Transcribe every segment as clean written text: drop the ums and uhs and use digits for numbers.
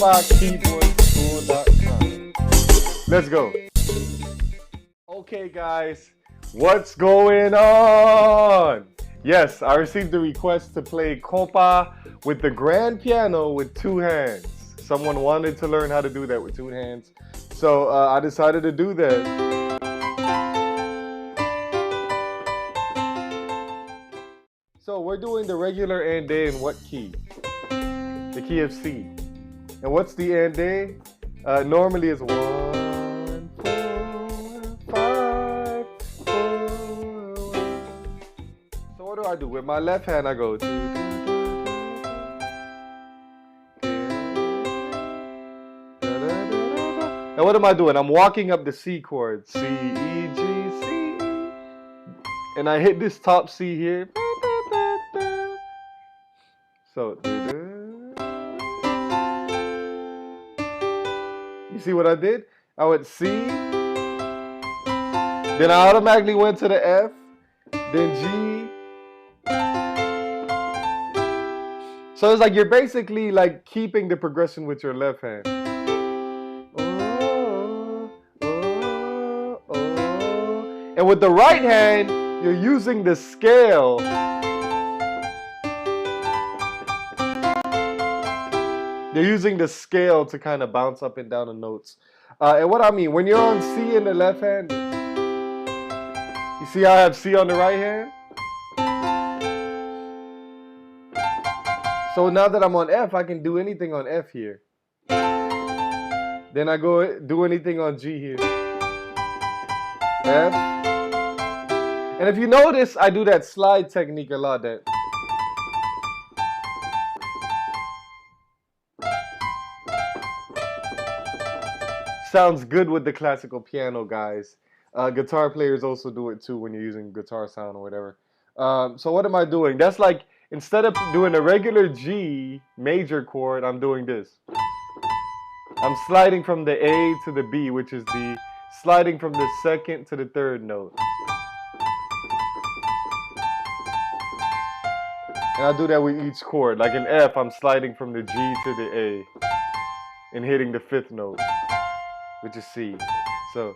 kompakeyboardschool.com. Let's go. Okay, guys, what's going on? Yes, I received a request to play kompa with the grand piano with two hands. Someone wanted to learn how to do that with two hands, so I decided to do that. So we're doing the regular and day in what key? The key of C. And what's the and day? Normally it's 1, 4, 5, 4, 1. So what do I do? With my left hand I go 2, 2, 2, 2. And what am I doing? I'm walking up the C chord. C, E, G, C. And I hit this top C here. So, you see what I did? I went C, then I automatically went to the F, then G. So it's like you're basically like keeping the progression with your left hand. Oh, oh, oh. And with the right hand, you're using the scale. They're using the scale to kind of bounce up and down the notes. And what I mean, when you're on C in the left hand, you see how I have C on the right hand? So now that I'm on F, I can do anything on F here. Then I go do anything on G here. F. And if you notice, I do that slide technique a lot. That sounds good with the classical piano, guys. Guitar players also do it too when you're using guitar sound or whatever. So what am I doing? That's like, instead of doing a regular G major chord, I'm doing this. I'm sliding from the A to the B, which is the sliding from the second to the third note. And I'll do that with each chord. Like in F, I'm sliding from the G to the A and hitting the fifth note, which is C. So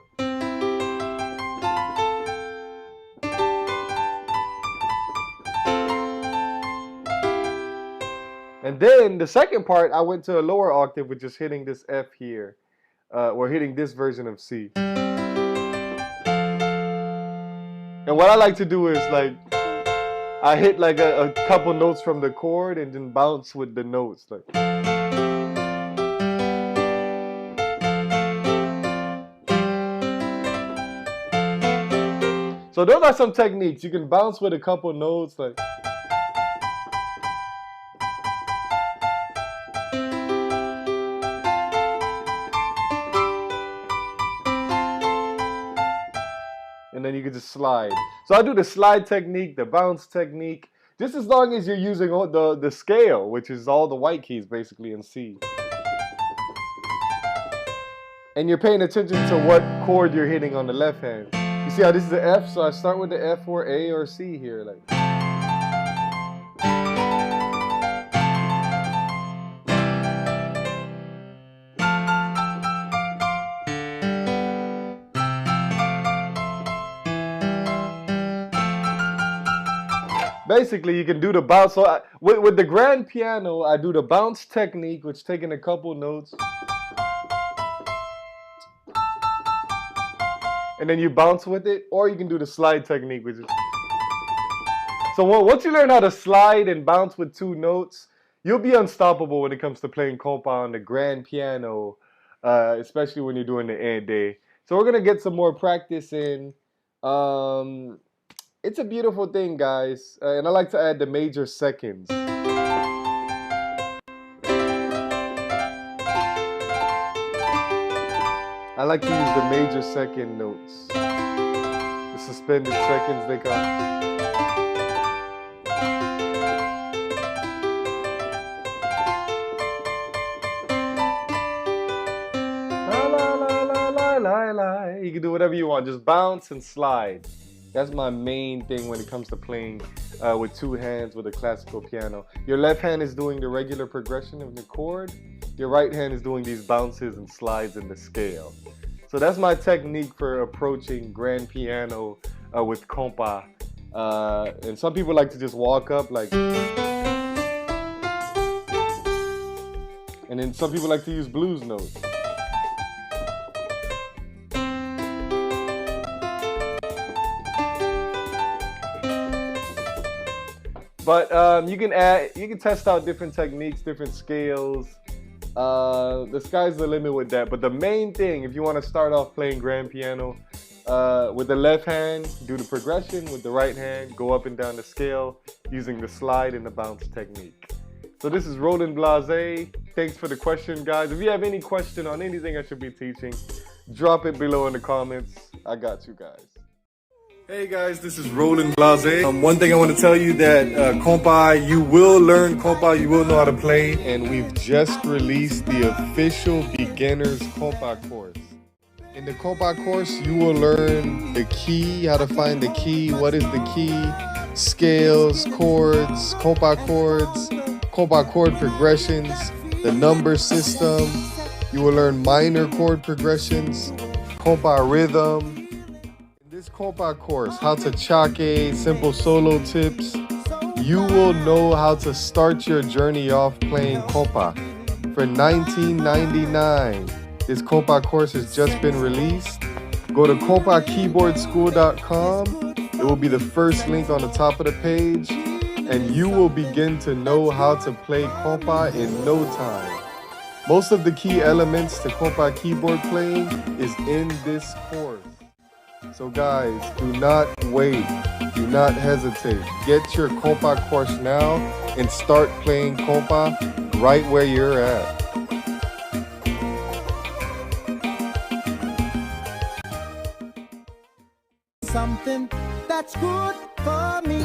and then the second part, I went to a lower octave with just hitting this F here, or hitting this version of C. And what I like to do is like, I hit like a couple notes from the chord and then bounce with the notes. Like. So those are some techniques. You can bounce with a couple notes, like. And then you can just slide. So I do the slide technique, the bounce technique, just as long as you're using the scale, which is all the white keys basically in C. And you're paying attention to what chord you're hitting on the left hand. You see how this is the F, so I start with the F or A or C here. Like. Basically, you can do the bounce. So with the grand piano, I do the bounce technique, which is taking a couple notes. And then you bounce with it, or you can do the slide technique, which is. So once you learn how to slide and bounce with two notes, you'll be unstoppable when it comes to playing kompa on the grand piano, especially when you're doing the and day. So we're gonna get some more practice in. It's a beautiful thing, guys, and I like to add the major seconds. I like to use the major second notes. The suspended seconds, they call it. La la la la la la la. You can do whatever you want. Just bounce and slide. That's my main thing when it comes to playing with two hands with a classical piano. Your left hand is doing the regular progression of the chord, your right hand is doing these bounces and slides in the scale. So that's my technique for approaching grand piano with kompa. And some people like to just walk up like, and then some people like to use blues notes. But you can test out different techniques, different scales. The sky's the limit with that. But the main thing, if you want to start off playing grand piano, with the left hand, do the progression. With the right hand, go up and down the scale using the slide and the bounce technique. So this is Roland Blazay. Thanks for the question, guys. If you have any question on anything I should be teaching, drop it below in the comments. I got you guys. Hey guys, this is Roland Blazay. One thing I want to tell you that kompa, you will learn kompa, you will know how to play, and we've just released the official beginners kompa course. In the kompa course, you will learn the key, how to find the key, what is the key, scales, chords, kompa chord progressions, the number system. You will learn minor chord progressions, kompa rhythm. This kompa course, how to chake, simple solo tips, you will know how to start your journey off playing kompa. For $19.99, this kompa course has just been released. Go to kompakeyboardschool.com. It will be the first link on the top of the page, and you will begin to know how to play kompa in no time. Most of the key elements to kompa keyboard playing is in this course. So guys, do not wait, do not hesitate. Get your kompa course now and start playing kompa right where you're at. Something that's good for me.